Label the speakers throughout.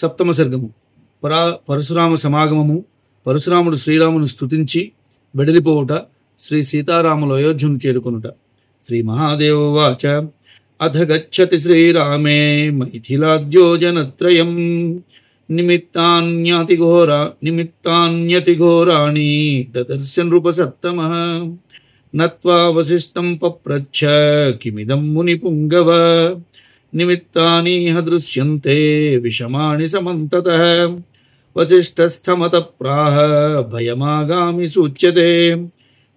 Speaker 1: సప్తమ సర్గము. పరశురామ సమాగమము. పరశురాముడు శ్రీరామును స్తుతించి వెడలిపోవుట. శ్రీ సీతారాములు అయోధ్యను చేరుకొనుట. శ్రీ మహాదేవోవాచ అథ గచ్చతి శ్రీరామే మైథిలాద్యోజనత్రయం నిమిత్తాన్యతిఘోరాణి దదర్శ నృపసత్తమః నత్వా వసిష్ఠం పప్రచ్ఛ కిమిదం మునిపుంగవ నిమిత్తానిహ దృశ్యంతే విషమాణి సమంతతః వసిష్ఠస్థమత ప్రాహ భయమాగామి సూచ్యతే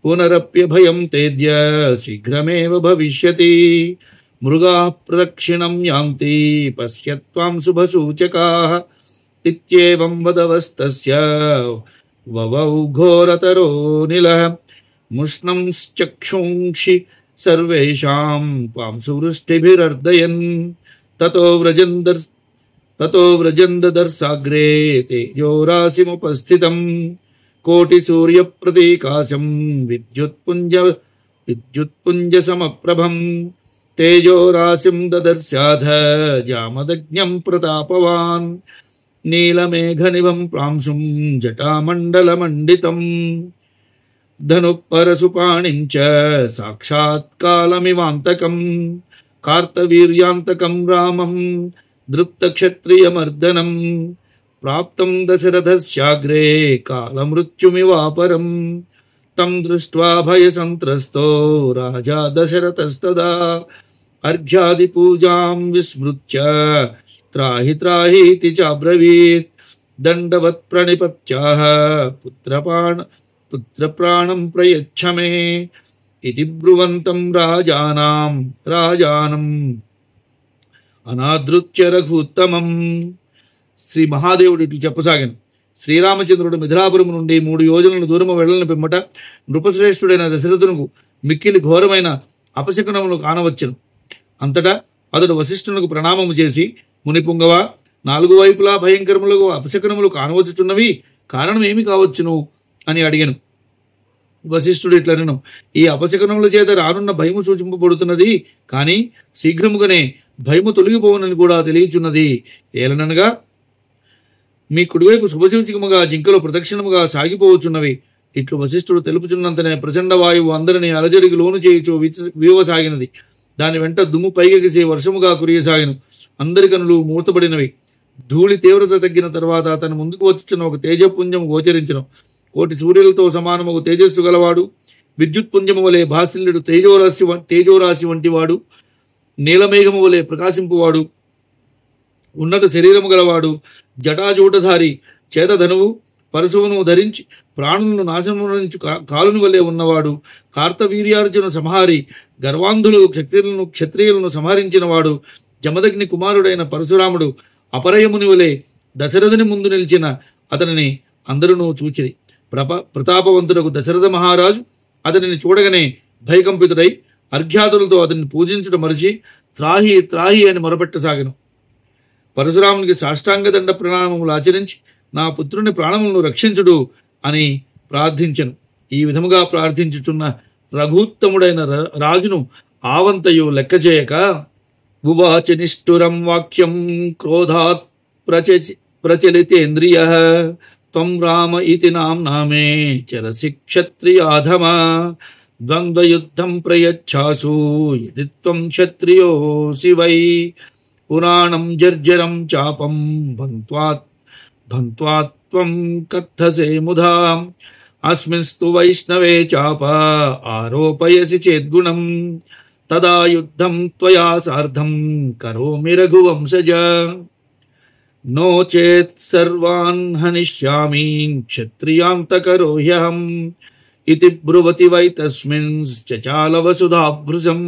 Speaker 1: పునరప్యభయం తేజ్య శీఘ్రమేవ భవిష్యతి మృగాః ప్రదక్షిణం యాంతి పశ్యత్వాం శుభసూచకాః ఇత్యేవం వదవస్తస్య వవౌ ఘోరతరో నిలః ముష్ణం చక్షుంషి సర్వేషాం పాంసు వృష్టిభిరర్దయన్ తతో వ్రజందదర్శాగ్రే తేజోరాశిముపస్థితం కోటి సూర్య ప్రతీకాశం విద్యుత్పుంజ సమప్రభం తేజోరాశిం దదర్శాధ జామదగ్న్యం ప్రతాపవాన్ నీలమేఘనిభం ప్రాంశుం జటామండలమండితం ధనుపరసుపాణించ సాక్షాత్కాలమివాంతకం కార్తవీర్యాంతకం రామం దృప్తక్షత్రియమర్దనం ప్రాప్తం దశరథస్యాగ్రే కాలమృత్యుమివాపరం తం దృష్ట్వా భయసంత్రస్తో రాజా దశరథస్తదా అర్ఘ్యాదిపూజాం విస్మృత్య త్రాహి త్రాహీతి చాబ్రవీత్ దండవత్ ప్రణిపత్యాః పుత్రప్రాణం ప్రయచ్ఛ మే ఇది బ్రువంతం రాజానం అనాదృత్య రఘుత్తమం. శ్రీ మహాదేవుడు ఇట్లు చెప్పసాగాను. శ్రీరామచంద్రుడు మిథిలాపురం నుండి 3 యోజనల దూరము వెళ్లని పిమ్మట నృపశ్రేష్ఠుడైన దశరథునకు మిక్కిలి ఘోరమైన అపశకునములు కానవచ్చును. అంతటా అతడు వశిష్ఠునకు ప్రణామము చేసి, మునిపుంగవ, 4 వైపులా భయంకరములకు అపశకునములు కానవచ్చుచున్నవి, కారణం ఏమి కావచ్చును అని అడిగాను. వశిష్ఠుడు ఇట్లనెను, ఈ అపశకునముల చేత రానున్న భయము సూచింపబడుతున్నది, కానీ శీఘ్రముగానే భయము తొలగిపోవునని కూడా తెలియచున్నది. ఏలననగా మీ కుడివైపు శుభసూచకముగా జింకలు ప్రదక్షిణముగా సాగిపోవచ్చున్నవి. ఇట్లు వశిష్ఠుడు తెలుపుచున్నంతనే ప్రచండ వాయువు అందరినీ అలజడికి లోను చేయుచు వీవసాగినది. దాని వెంట దుమ్ము పైకెగిసి వర్షముగా కురియసాగిను. అందరి కనులు మూతపడినవి. ధూళి తీవ్రత తగ్గిన తర్వాత తన ముందుకు వచ్చుచున్న ఒక తేజపుంజము గోచరించను. కోటి సూర్యులతో సమానముగు తేజస్సు గలవాడు, విద్యుత్పుంజము వలె భాసిల్లుడు తేజోరాశి వంటివాడు, నీలమేఘము వలె ప్రకాశింపువాడు, ఉన్నత శరీరము గలవాడు, జటాజూటధారి, చేతధనువు పరశువును ధరించి ప్రాణులను నాశనము నుంచి కాలుని వలె ఉన్నవాడు, కార్తవీర్యార్జున సంహారి, గర్వాంధులు క్షత్రియులను సంహరించినవాడు, జమదగ్ని కుమారుడైన పరశురాముడు అపరయముని వలె దశరథుని ముందు నిలిచిన అతనిని అందరూ చూచిరి. ప్రతాపవంతుడకు దశరథ మహారాజు అతనిని చూడగానే భయకంపితుడై అర్ఘ్యాతులతో అతన్ని పూజించుట మరిచి త్రాహి త్రాహి అని మొరపెట్టసాగను. పరశురామునికి సాష్టాంగ దండ ప్రణామములు ఆచరించి నా పుత్రుని ప్రాణములను రక్షించుడు అని ప్రార్థించను. ఈ విధముగా ప్రార్థించుచున్న రఘుత్తముడైన రాజును ఆవంతయు లెక్క చేయక ఉవాచ నిష్ఠురం వాక్యం క్రోధాత్ ప్రచలితేంద్రియ త్వం రామ ఇతి నామే చరసి క్షత్రియాధమా ద్వంద్వయుద్ధం ప్రయచ్ఛాసు యది త్వం క్షత్రియోసి వై పురాణం జర్జరం చాపం భంత్వాత్వం కథసే ముధా అస్మిన్స్తు వైష్ణవే చాప ఆరోపయసి చేద్గుణం తదా యుద్ధం త్వయా సార్ధం కరోమి రఘువంశజ నో చేత్ సర్వాన్ హనిష్యామి క్షత్రియాంతకరోహ్యహం ఇతి బ్రువతి వై తస్మిన్ చచాల వసుధాభృశం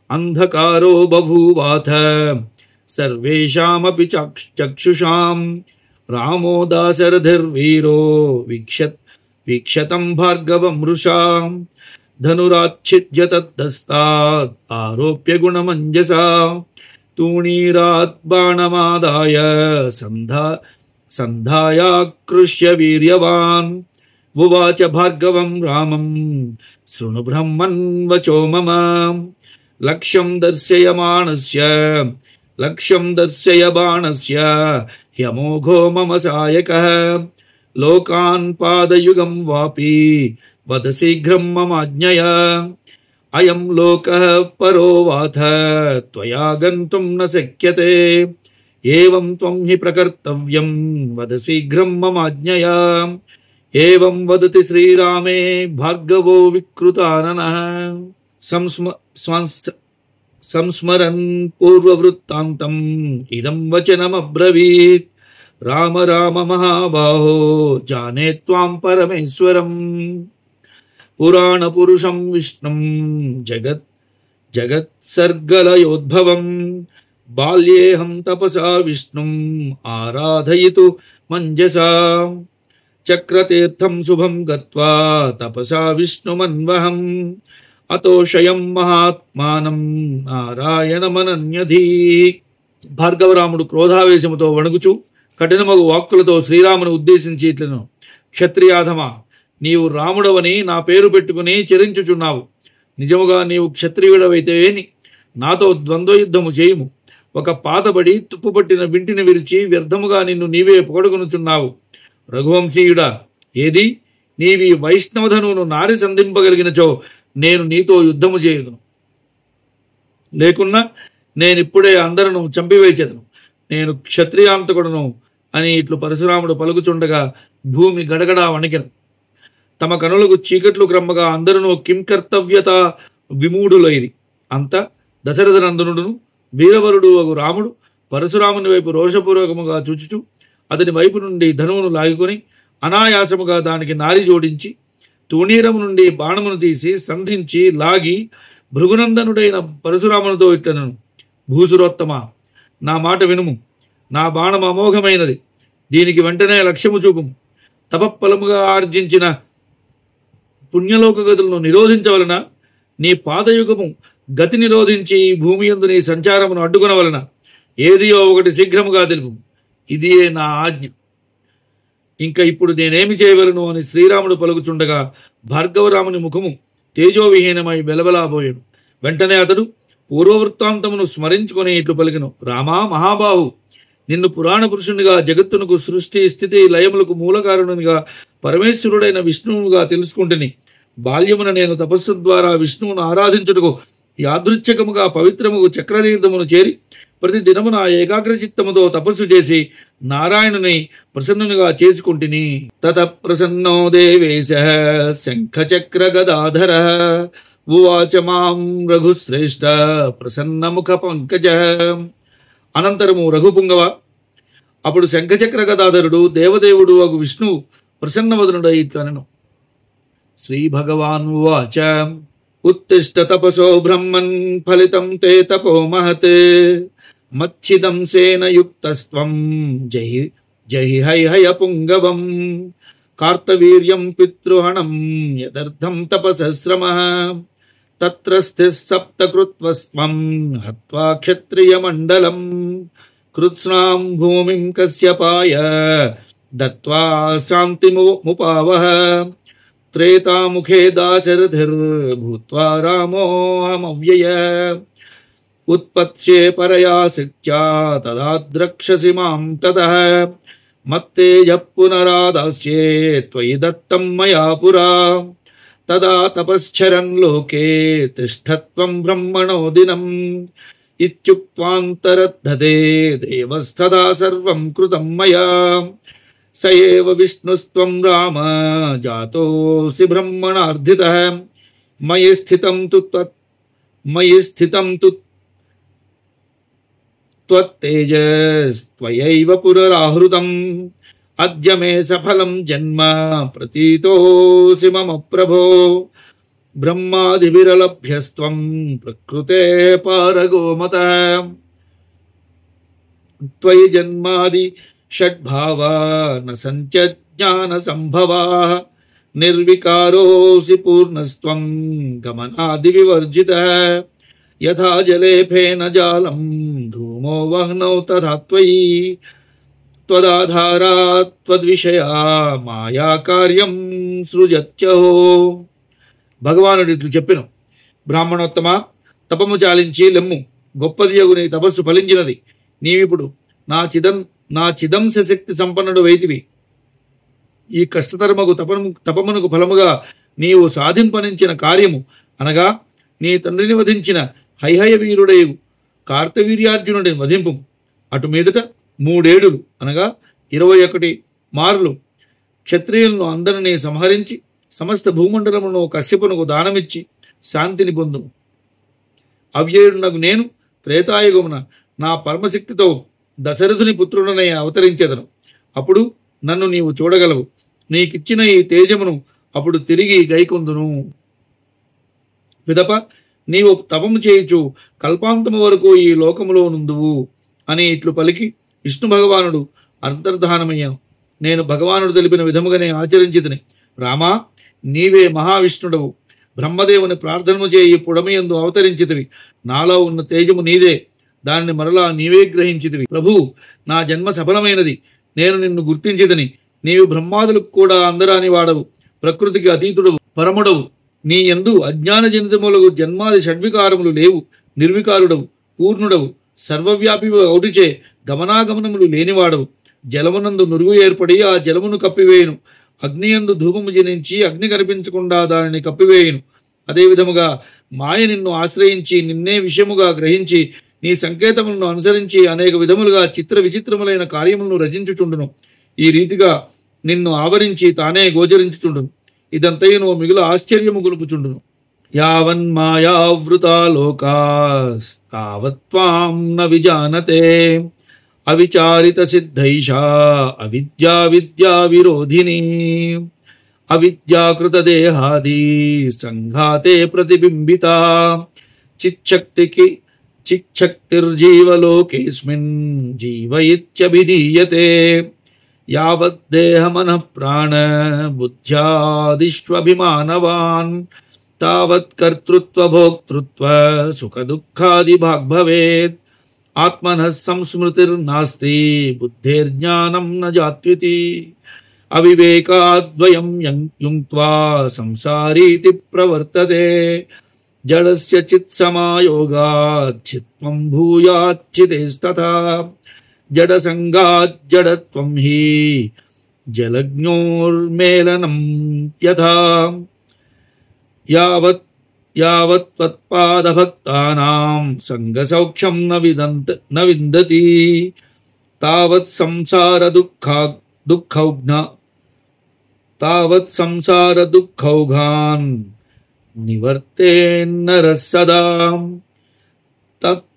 Speaker 1: అంధకారో బభూవాథ సర్వేషామపి చక్షుషాం రామో దాశరథిర్వీరో వీక్షతం భార్గవం వృషాం ధనురాచ్ఛిద్య తద్దస్తాద్ ఆరోప్య గుణమంజసా తూణీరాత్ బాణమాదాయ సంధాయాకృష్య వీర్యవాన్ ఉవాచ భార్గవం రామం శృణు బ్రహ్మన్ వచో మమ లక్ష్యం దర్శయమానస్య లక్ష్యం దర్శయ బాణస్య హ్యమోఘో మమ సాయకః లోకాన్ పాదయుగం వాపి వద శీఘ్రం మమాజ్ఞయా అయం లోకః పరో వాథ త్వయా గంతుం న శక్యతే ఏవం త్వం హి ప్రకర్తవ్యం వద శీఘ్రం మమాజ్ఞయా ఏవం వదతి శ్రీరామే భార్గవో వికృతాననః సంస్మరన్ పూర్వవృత్తాంతం ఇదం వచనమబ్రవీత్ రామ రామ మహాబాహో జానే త్వాం పరమేశ్వరం పురాణ పురుషం విష్ణుం జగత్సర్గలయోద్భవం బాల్యేహం తపసా విష్ణుం ఆరాధయితు మంజసా చక్రతీర్థం శుభం గత్వా తపసా విష్ణుమన్వహం అతోషయం మహాత్మానం నారాయణమనన్యధీ. భార్గవరాముడు క్రోధావేశముతో వణుకుచు కఠినమగు వాక్కులతో శ్రీరామును ఉద్దేశించి ఇట్లను, క్షత్రియాధమా, నీవు రాముడవని నా పేరు పెట్టుకుని చెరించుచున్నావు. నిజముగా నీవు క్షత్రియుడవైతేని నాతో ద్వంద్వయుద్ధము చేయుము. ఒక పాతబడి తుప్పుపట్టిన వింటిని విరిచి వ్యర్థముగా నిన్ను నీవే పొగడుకొనుచున్నావు. రఘువంశీయుడా, ఏది నీవి వైష్ణవధనువును నారి సంధింపగలిగినచో నేను నీతో యుద్ధము చేయుదును, లేకున్నా నేనిప్పుడే అందరను చంపివేచెదను. నేను క్షత్రియాంతకుడను అని ఇట్లు పరశురాముడు పలుకుచుండగా భూమి గడగడా వణికెను. తమ కనులకు చీకట్లు క్రమ్మగా అందరూ కింకర్తవ్యత విమూఢులైరి. అంత దశరథనందనుడును వీరవరుడు అగు రాముడు పరశురాముని వైపు రోషపూర్వకముగా చూచుచు అతని వైపు నుండి ధనువును లాగుకొని అనాయాసముగా దానికి నారి జోడించి తూణీరము నుండి బాణమును తీసి సంధించి లాగి భృగునందనుడైన పరశురామునితో ఇట్లనను, భూసురోత్తమ, నా మాట వినుము. నా బాణం అమోఘమైనది. దీనికి వెంటనే లక్ష్యము చూపుము. తపఫలముగా ఆర్జించిన పుణ్యలోక గతులను నిరోధించవలన, నీ పాదయుగము గతి నిరోధించి భూమి యందు నీ సంచారమును అడ్డుకొనవలన ఏదియో ఒకటి శీఘ్రముగా తెలుపు. ఇదియే నా ఆజ్ఞ. ఇంకా ఇప్పుడు నేనేమి చేయవలను అని శ్రీరాముడు పలుకుచుండగా భార్గవరాముని ముఖము తేజోవిహీనమై వెలవెలాబోయాడు. వెంటనే అతడు పూర్వవృత్తాంతమును స్మరించుకొని ఇట్లు పలికెను, రామా మహాబాహు, నిన్ను పురాణ పురుషునిగా, జగత్తునకు సృష్టి స్థితి లయములకు మూలకారునిగా, పరమేశ్వరుడైన విష్ణువుగా తెలుసుకుంటుని. బాల్యమున నేను తపస్సు ద్వారా విష్ణువును ఆరాధించుటకు యాదృచ్ఛికముగా పవిత్రముగు చక్రతీర్థమును చేరి ప్రతి దినము నా ఏకాగ్రచిత్తముతో తపస్సు చేసి నారాయణుని ప్రసన్నునిగా చేసుకుంటుని. తత ప్రసన్నో దేవేశ శంఖచక్ర గదాధర ఉవాచ మాం రఘుశ్రేష్ఠ ప్రసన్నముఖ పంకజ. అనంతరము రఘుపుంగవ, అప్పుడు శంఖచక్ర గదాధరుడు దేవదేవుడు అగు విష్ణువు ప్రసన్నవదనుడై ఇట్లనెను. శ్రీ భగవాన్ ఉవాచ, ఉత్తిష్ట తపసో బ్రహ్మన్ ఫలితం తే తపో మహత్ మచ్చిదం సేనయుక్తస్త్వం జహి జహి హైహయ పుంగవం కార్తవీర్యం పితృహణం యదర్థం తపసశ్రమః తత్ర స్థిః సప్తకృత్వస్త్వం హత్వా క్షత్రియమండలం కృత్స్నాం భూమిం కశ్యపాయ దత్వా శాంతిముపావహ త్రేతాముఖే దాశరథిర్భూత్వా రామోऽహమవ్యయ ఉత్పత్స్యే పరయా శక్త్యా తదా ద్రక్ష్యసి మాం తతః మత్తేజః పునరాదాస్యే త్వయి దత్తం మయా పురా తదా తపశ్చరన్ లోకే తిష్ఠత్వం బ్రహ్మణో దినం ఇత్యుక్త్వాంతరద్ధతే దేవస్తదా సర్వం కృతం మయా స ఏవ విష్ణుస్త్వం రామ జాతోసి బ్రహ్మణార్ధితః మయి స్థితం తు త్వత్తేజస్త్వయైవ పునరాహృతం అద్య మే సఫలం జన్మ ప్రతీతోసి మమ ప్రభో బ్రహ్మాదివిరలభ్యస్త్వం ప్రకృతే పారగోమతః త్వయి జన్మాది షడ్భావా న సంచజ్ఞాన సంభవాః నిర్వికారోసి పూర్ణస్త్వం గమనాది వివర్జితః యథా జలే ఫేన జాలం ధూమో వహ్నౌ తథా త్వయి త్వదాధారాత్ త్వద్విషయా మాయా కార్యం సృజత్యహో. భగవానుడు ఇట్లు చెప్పెను, బ్రాహ్మణోత్తమ, తపము చాలించి లెమ్ము. గొప్పదియగు నీ తపస్సు ఫలించినది. నీవిప్పుడు నా చిదంశ శక్తి సంపన్నుడు వైతివి. ఈ కష్టతరమగు తపమునకు ఫలముగా నీవు సాధింపనించిన కార్యము అనగా నీ తండ్రిని వధించిన హైహయ వీరుడయు కార్తవీర్యార్జునుడిని వధింపు. అటు మీదట 3 ఏడులు అనగా 21 మార్లు క్షత్రియులను అందరినీ సంహరించి సమస్త భూమండలమును కశ్యపునకు దానమిచ్చి శాంతిని పొందు. అవ్యయుడునగు నేను త్రేతాయుగమున నా పరమశక్తితో దశరథుని పుత్రుడనై అవతరించెదను. అప్పుడు నన్ను నీవు చూడగలవు. నీకిచ్చిన ఈ తేజమును అప్పుడు తిరిగి గైకొందును. పిదప నీవు తపము చేయుచు కల్పాంతము వరకు ఈ లోకములో నుందువు అని ఇట్లు పలికి విష్ణు భగవానుడు అంతర్ధానమయ్యాను. నేను భగవానుడు తెలిపిన విధముగానే ఆచరించితిని. రామా, నీవే మహావిష్ణుడవు. బ్రహ్మదేవుని ప్రార్థనము చేయి పుడమియందు అవతరించితివి. నాలో ఉన్న తేజము నీదే. దానిని మరలా నీవే గ్రహించితివి. ప్రభు, నా జన్మ సఫలమైనది. నేను నిన్ను గుర్తించితిని. నీవు బ్రహ్మాదులకు కూడా అందరాని వాడవు. ప్రకృతికి అతీతుడవు, పరముడవు. నీ యందు అజ్ఞాన జనితములకు జన్మాది షడ్వికారములు లేవు. నిర్వికారుడవు, పూర్ణుడవు, సర్వవ్యాపివు ఔటిచే గమనాగమనములు లేనివాడవు. జలమునందు నురుగు ఏర్పడి ఆ జలమును కప్పివేయును. అగ్నియందు ధూపము జనించి అగ్ని కనిపించకుండా దానిని కప్పివేయును. అదేవిధముగా మాయ నిన్ను ఆశ్రయించి నిన్నే విషయముగా గ్రహించి నీ సంకేతములను అనుసరించి అనేక విధములుగా చిత్ర విచిత్రములైన కార్యములను రచించుచుండును. ఈ రీతిగా నిన్ను ఆవరించి తానే గోచరించుచుండును. ఇదంతయును మిగుల ఆశ్చర్యము గొలుపుచుండును. యావన్మాయావృతా లోకాస్తావత్వాం న విజానతే అవిచారిత సిద్ధైషా అవిద్యా విద్యా విరోధిని అవిద్యాకృత దేహాది సంఘాతే ప్రతిబింబిత చిచ్చక్తిర్జీవలోకేస్మిన్ జీవయిత్యభిధీయతే యావద్దేహమనః ప్రాణ బుద్ధ్యాదిష్వభిమానవాన్ తావత్ కర్తృత్వ భోక్తృత్వ సుఖ దుఃఖాది భాగ్ భవేత్. ఆత్మనః సంస్మృతిర్నాస్తి బుద్ధేర్జ్ఞానం న జాత్వితి అవివేకాద్వయం యుంక్త్వా సంసారీతి ప్రవర్తతే. జడస్య చిత్సమాయోగాత్ చిత్వం భూయాచ్చితేస్తథా జడసంగాజ్జడత్వం హి జలజ్ఞోర్మేలనం యథా. యావత్ త్వత్పాదభక్తానాం సంగసౌఖ్యం న విందతి తావత్ సంసార దుఃఖౌఘాన్ నివర్తేన్నరః సదా.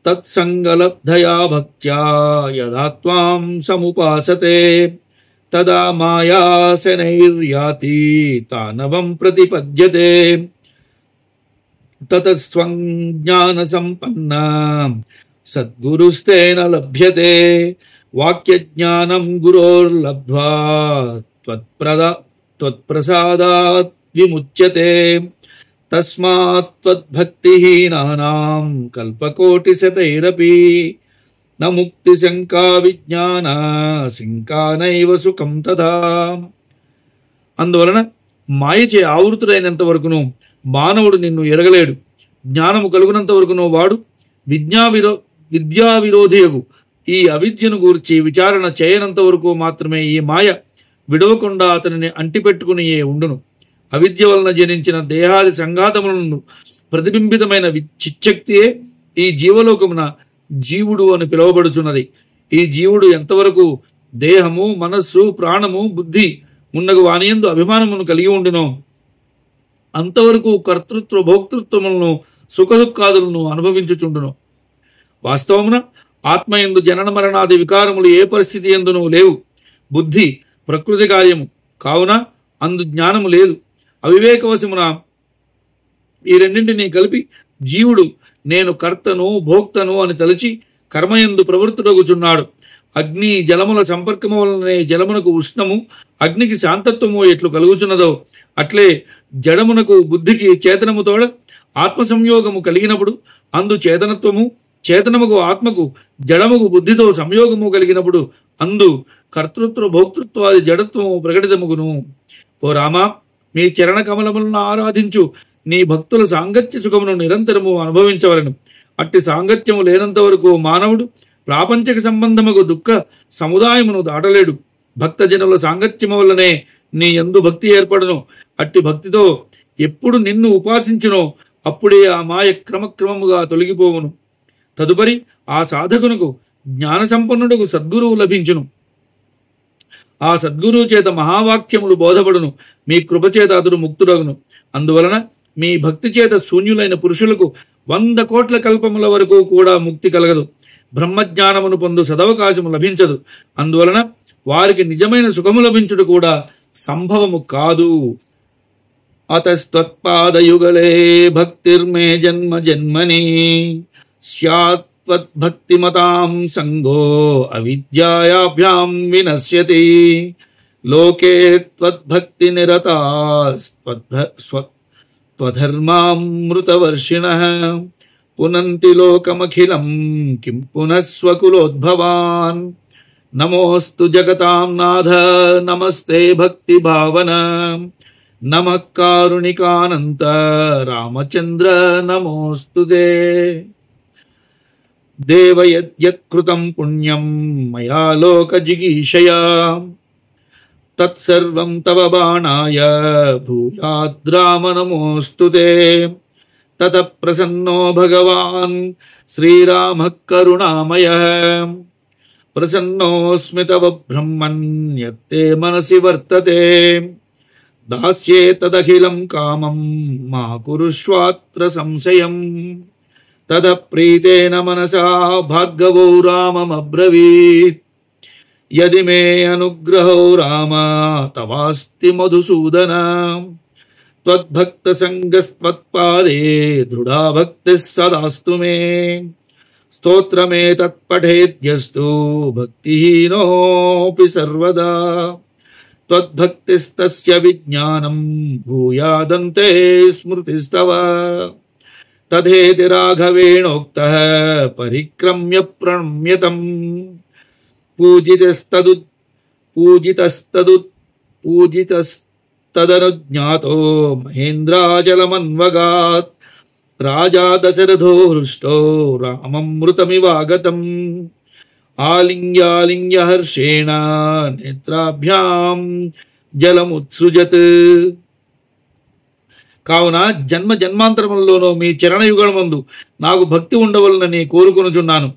Speaker 1: తత్సంగలబ్ధయా భక్త్యా యదా త్వాం సముపాసతే తదా మాయాశనైర్యాతి తానవం ప్రతిపద్యతే. తతస్త్వం జ్ఞాన సంపన్న సద్గురుస్తేన లభ్యతే. వాక్యజ్ఞానం గురోర్లబ్ధ్వా త్వత్ప్రసాదాత్ విముచ్యతే. తస్మాత్ త్వద్భక్తిహీనానాం కల్పకోటిశతైరపి న ముక్తి శంకా విజ్ఞాన శంకానైవ సుఖం తథా. అందువలన మాయచే ఆవృతుడైనంత వరకును మానవుడు నిన్ను ఎరగలేడు. జ్ఞానము కలుగునంత వరకును వాడు విద్యా విరోధియగు ఈ అవిద్యను గూర్చి విచారణ చేయనంత వరకు మాత్రమే ఈ మాయ విడవకుండా అతనిని అంటిపెట్టుకునియే ఉండును. అవిద్య వలన జనించిన దేహాది సంఘాతములను ప్రతిబింబితమైన చిచ్చక్తియే ఈ జీవలోకమున జీవుడు అని పిలువబడుచున్నది. ఈ జీవుడు ఎంతవరకు దేహము, మనస్సు, ప్రాణము, బుద్ధి మున్నగు వానియందు అభిమానమును కలిగి ఉండునో అంతవరకు కర్తృత్వ భోక్తృత్వములను సుఖదుఖాదులను అనుభవించుచుండును. వాస్తవమున ఆత్మయందు జనన మరణాది వికారములు ఏ పరిస్థితి ఎందునూ లేవు. బుద్ధి ప్రకృతి కార్యము కావున అందు జ్ఞానము లేదు. అవివేకవశమున ఈ రెండింటినీ కలిపి జీవుడు నేను కర్తను భోక్తను అని తలచి కర్మయందు ప్రవృత్తుడగుచున్నాడు. అగ్ని జలముల సంపర్కము వలననే జలమునకు ఉష్ణము, అగ్నికి శాంతత్వము ఎట్లు కలుగుచున్నదో అట్లే జడమునకు బుద్ధికి చేతనముతోడ ఆత్మ సంయోగము కలిగినప్పుడు అందు చేతనత్వము, చేతనముకు ఆత్మకు జడముకు బుద్ధితో సంయోగము కలిగినప్పుడు అందు కర్తృత్వ భోక్తృత్వాది జడత్వము ప్రకటితముగును. ఓ రామా, మీ చరణ కమలములను ఆరాధించు నీ భక్తుల సాంగత్య సుఖమును నిరంతరము అనుభవించవలను. అట్టి సాంగత్యము లేనంత వరకు మానవుడు ప్రాపంచిక సంబంధముకు దుఃఖ సముదాయమును దాటలేడు. భక్తజనుల సాంగత్యము వల్లనే నీ యందు భక్తి ఏర్పడును. అట్టి భక్తితో ఎప్పుడు నిన్ను ఉపాసించునో అప్పుడే ఆ మాయ క్రమక్రమముగా తొలగిపోవును. తదుపరి ఆ సాధకునకు జ్ఞాన సంపన్నుడుకు సద్గురువు లభించును. ఆ సద్గురువు చేత మహావాక్యములు బోధపడును. మీ కృపచేత అతడు ముక్తుడగును. అందువలన మీ భక్తి చేత శూన్యులైన పురుషులకు 100 కోట్ల కల్పముల వరకు కూడా ముక్తి కలగదు. బ్రహ్మజ్ఞానమును పొందు సదవకాశము లభించదు. అందువలన వారికి నిజమైన సుఖము లభించుట కూడా సంభవము కాదు. అతస్త్వత్పాదయుగలే భక్తిర్మే జన్మ జన్మని స్యాత్వద్భక్తిమతాం సంగో అవిద్యాయాభ్యాం వినశ్యతి. లోకే త్వద్భక్తి నిరతాస్త్వధర్మామృతవర్షిణః పునంతి లోకమఖిలం కిం పునః స్వకులోద్భవాన్. నమోస్తు జగతాం నాథ నమస్తే భక్తి భావన. నమః కారుణికానంత రామచంద్ర నమోస్తుతే. దేవ యత్కృతం పుణ్యం మయా లోక జిగీషయా తత్సర్వం తవ బాణాయ భూయాద్రామ నమోస్తుతే. తతః ప్రసన్నో భగవాన్ శ్రీరామః కరుణామయః. ప్రసన్నోస్మి తవ బ్రహ్మన్ యత్తే మనసి వర్తతే. దాస్యే తదఖిలం కామం మా కురుష్వాత్ర సంశయం. తతః ప్రీతేన మనసా భార్గవో రామమబ్రవీత్. యది మే అనుగ్రహో రామ తవాస్తి మధుసూదన. త్వద్భక్త సంగస్త్వత్పాదే దృఢా భక్తిః సదాస్తు మే. స్తోత్రమే తత్పఠేద్యస్తు భక్తిహీనోపి సర్వదా. త్వద్భక్తిస్తస్య విజ్ఞానం భూయాదంతే స్మృతిస్తవ. తథేతి రాఘవేణోక్తః పరిక్రమ్య ప్రణమ్యతం. పూజితస్తదనుజ్ఞాతో మహేంద్రాచలమన్వగాత్. రాజా దశరథో హృష్టో రామమృతమివాగతం. ఆలింగ్యాలింగ్య హర్షేణ నేత్రాభ్యాం జలముత్సృజత్. కావున జన్మ జన్మాంతరములలోనూ మీ చరణయుగములందు నాకు భక్తి ఉండవలనని కోరుకొనుచున్నాను.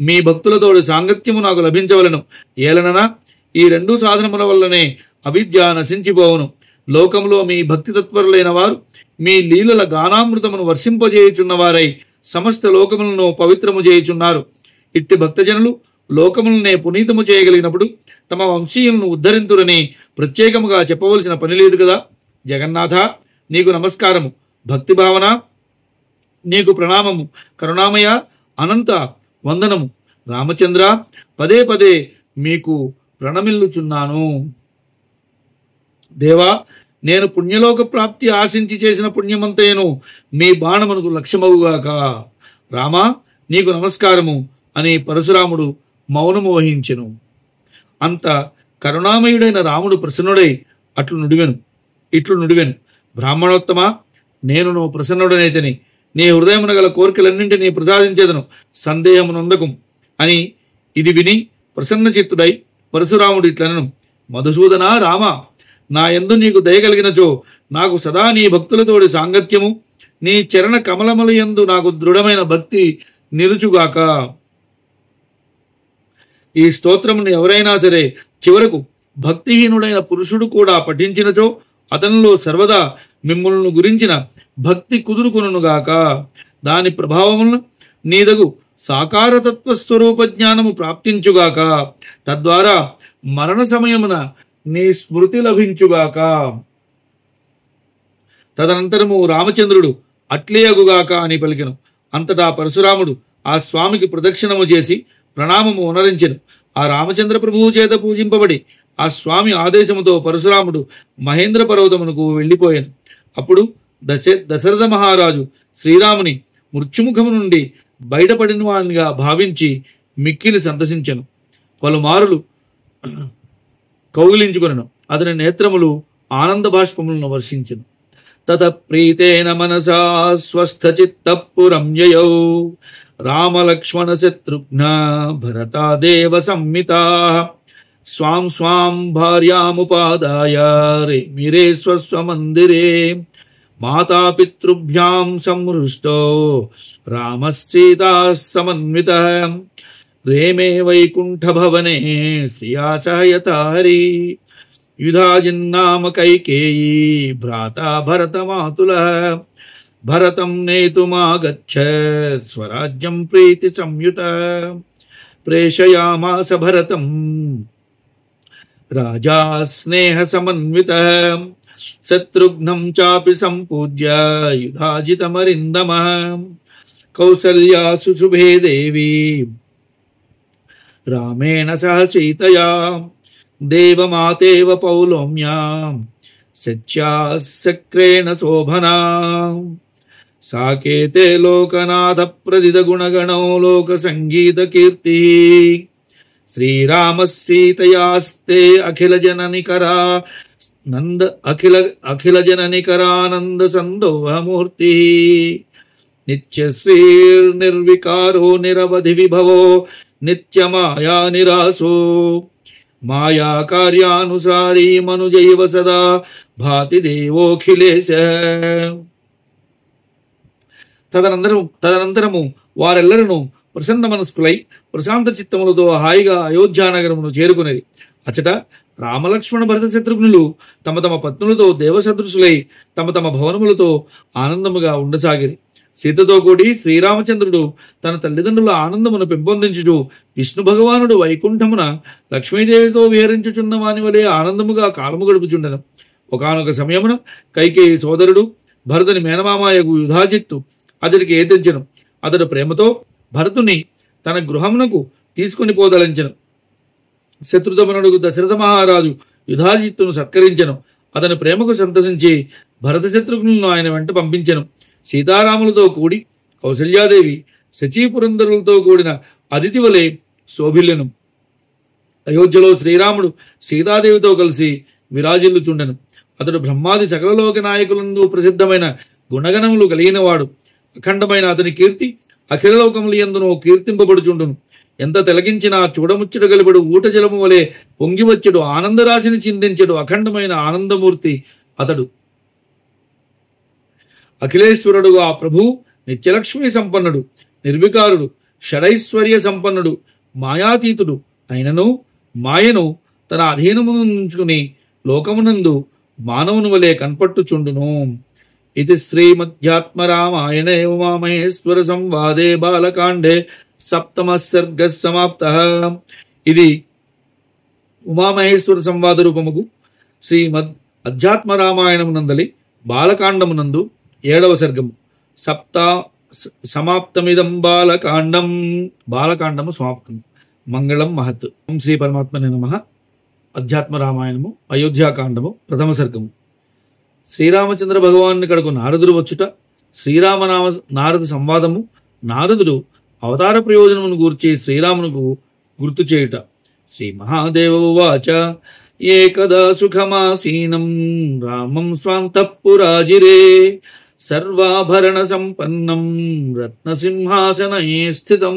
Speaker 1: మీ భక్తులతోడి సాంగత్యము నాకు లభించవలను. ఏలననా ఈ 2 సాధనముల వల్లనే అవిద్య నశించిపోవును. లోకంలో మీ భక్తి తత్పరులైన వారు మీ లీలల గానామృతమును వర్షింపజేయుచున్నవారై సమస్త లోకములను పవిత్రము చేయుచున్నారు. ఇట్టి భక్తజనులు లోకములనే పునీతము చేయగలిగినప్పుడు తమ వంశీయులను ఉద్ధరింతురని ప్రత్యేకముగా చెప్పవలసిన పని లేదు కదా. జగన్నాథ నీకు నమస్కారము. భక్తి భావన నీకు ప్రణామము. కరుణామయ అనంత వందనము. రామచంద్ర పదే పదే మీకు ప్రణమిల్లుచున్నాను. దేవా నేను పుణ్యలోక ప్రాప్తి ఆశించి చేసిన పుణ్యమంతేను మీ బాణమునకు లక్ష్యమవుగాక. రామా నీకు నమస్కారము అని పరశురాముడు మౌనము వహించెను. అంత కరుణామయుడైన రాముడు ప్రసన్నుడై ఇట్లు నుడివెను. బ్రాహ్మణోత్తమ నేను ప్రసన్నుడనైతని నీ హృదయమున గల కోరికలన్నింటినీ ప్రసాదించేదను. సందేహమునందకు అని ఇది విని ప్రసన్న చిత్తుడై పరశురాముడు ఇట్లనను. మధుసూదన రామ నా యందు నీకు దయగలిగినచో నాకు సదా నీ భక్తులతోడి సాంగత్యము నీ చరణ కమలముల యందు నాకు దృఢమైన భక్తి నిలుచుగాక. ఈ స్తోత్రమును ఎవరైనా సరే చివరకు భక్తిహీనుడైన పురుషుడు కూడా పఠించినచో అతనిలో సర్వదా మిమ్ములను గురించిన భక్తి కుదురుకొనుగాక. దాని ప్రభావములను నీదగు సాకారతత్వ స్వరూప జ్ఞానము ప్రాప్తించుగాక. తద్వారా మరణ సమయమున నీ స్మృతి లభించుగాక. తదనంతరము రామచంద్రుడు అట్లేయగుగాక అని పలికెను. అంతటా పరశురాముడు ఆ స్వామికి ప్రదక్షిణము చేసి ప్రణామము ఉనరించెను. ఆ రామచంద్ర ప్రభువు చేత పూజింపబడి ఆ స్వామి ఆదేశముతో పరశురాముడు మహేంద్ర పర్వతమునకు వెళ్ళిపోయాను. అప్పుడు దశరథ మహారాజు శ్రీరాముని మృత్యుముఖము నుండి బయటపడిన వానిగా భావించి మిక్కిలి సంతసించెను. పలుమారులు కౌగిలించుకొనెను. అతని నేత్రములు ఆనంద బాష్పములను వర్షించెను. తత ప్రీతేన మనసా స్వస్థ చిత్తపురం యయౌ రామలక్ష్మణ శత్రుఘ్న భరతాదేవ సంహితాః స్వాం స్వాం భార్యాముపాదాయ రేమిరే స్వస్వమందిరే మాతాపితృభ్యాం సంహృష్టో రామస్సీతాః సమన్వితః రేమే వైకుంఠ భవనే శ్రియా సహయతా హరి యుధాజిన్నామ కైకేయీ భ్రాతా భరతమాతులః భరతం నేతుమాగచ్చత్ స్వరాజ్యం ప్రీతి సంయుతః ప్రేషయామాస భరతం రాజా స్నేహ సమన్వితః శత్రుఘ్నం చాపి సంపూజ్య యుధాజితమరిందమః కౌసల్యా సుశుభే దేవి రామేణ సహ సీతయా దేవమాతేవ పౌలోమ్యా సత్యా సక్రేణ శోభనా సాకేతే లోకనాథ ప్రదిద గుణగణో లోక సంగీత కీర్తి శ్రీరామ సీతయాస్తే అఖిల జననికరా నంద అఖిల జననికరానంద సందోహమూర్తి నిత్యశ్రీర్ నిర్వికారో నిరవధి విభవో నిత్యమాయా నిరాసో మాయా కార్యానుసారీ మనుజైవ సదా భాతి దేవోఖిలేశ. తదనంతరము వారెల్లరూ ప్రసన్న మనస్కులై ప్రశాంత చిత్తములతో హాయిగా అయోధ్యానగరమును చేరుకునేది. అచట రామలక్ష్మణ భరత శత్రుఘ్నులు తమ తమ పత్నులతో దేవసదృశులై తమ తమ భవనములతో ఆనందముగా ఉండసాగిరి. సీతతో కూడి శ్రీరామచంద్రుడు తన తల్లిదండ్రుల ఆనందమును పెంపొందించుచు విష్ణు భగవానుడు వైకుంఠమున లక్ష్మీదేవితో విహరించుచున్న వాని వలె ఆనందముగా కాలము గడుపుచుండెను. ఒకానొక సమయమున కైకేయి సోదరుడు భరతుని మేనమామాయగు యుధాజిత్తు అతడికి ఏతించెను. అతడు ప్రేమతో భరతుని తన గృహమునకు తీసుకుని పోదలించెను. శత్రుదమనుడు దశరథ మహారాజు యుధాజిత్తును సత్కరించెను. అతని ప్రేమకు సంతసించి భరత శత్రుఘ్నులను ఆయన వెంట పంపించెను. సీతారాములతో కూడి కౌసల్యాదేవి శచీపురంధరులతో కూడిన అదితి వలె శోభిల్లెను. అయోధ్యలో శ్రీరాముడు సీతాదేవితో కలిసి విరాజిల్లుచుండెను. అతడు బ్రహ్మాది సకల లోక నాయకులందు ప్రసిద్ధమైన గుణగణములు కలిగినవాడు. అఖండమైన అతని కీర్తి అఖిల లోకములు యందును కీర్తింపబడుచుండును. ఎంత తిలకించినా చూడముచ్చట గలిబడు ఊట జలము వలె పొంగివచ్చెడు ఆనందరాశిని చిందించెడు అఖండమైన ఆనందమూర్తి అతడు. అఖిలేశ్వరుడు ఆ ప్రభు నిత్యలక్ష్మి సంపన్నుడు, నిర్వికారుడు, షడైశ్వర్య సంపన్నుడు, మాయాతీతుడు అయినను మాయను తన అధీనమును ఉంచుకుని లోకమునందు మానవుని వలె కన్పట్టుచుండును. ఇది శ్రీమధ్యాత్మ రామాయణే ఉమామహేశ్వర సంవాదే బాలకాండే సప్తమ సర్గ సమాప్త. ఇది ఉమామహేశ్వర సంవాద రూపముగు శ్రీమద్ అధ్యాత్మ రామాయణమునందలి బాలకాండమునందు 7వ సర్గము. సమాప్తమిదం బాలకాండం. బాలకాండము సమాప్తము. మంగళం మహత్. ఓం శ్రీ పరమాత్మనే నమః. అధ్యాత్మ రామాయణము అయోధ్యాకాండము 1వ సర్గము. శ్రీరామచంద్ర భగవాను కడకు నారదుడు వచ్చుట, నారద సంవాదము, నారదుడు అవతార ప్రయోజనమును గూర్చి శ్రీరామునకు గుర్తు చేయుట. శ్రీ మహాదేవ ఉవాచ ఏకదా సుఖమాసీనం రామం స్వాంతఃపురాజిరే సర్వాభరణ సంపన్నం రత్నసింహాసనే స్థితం.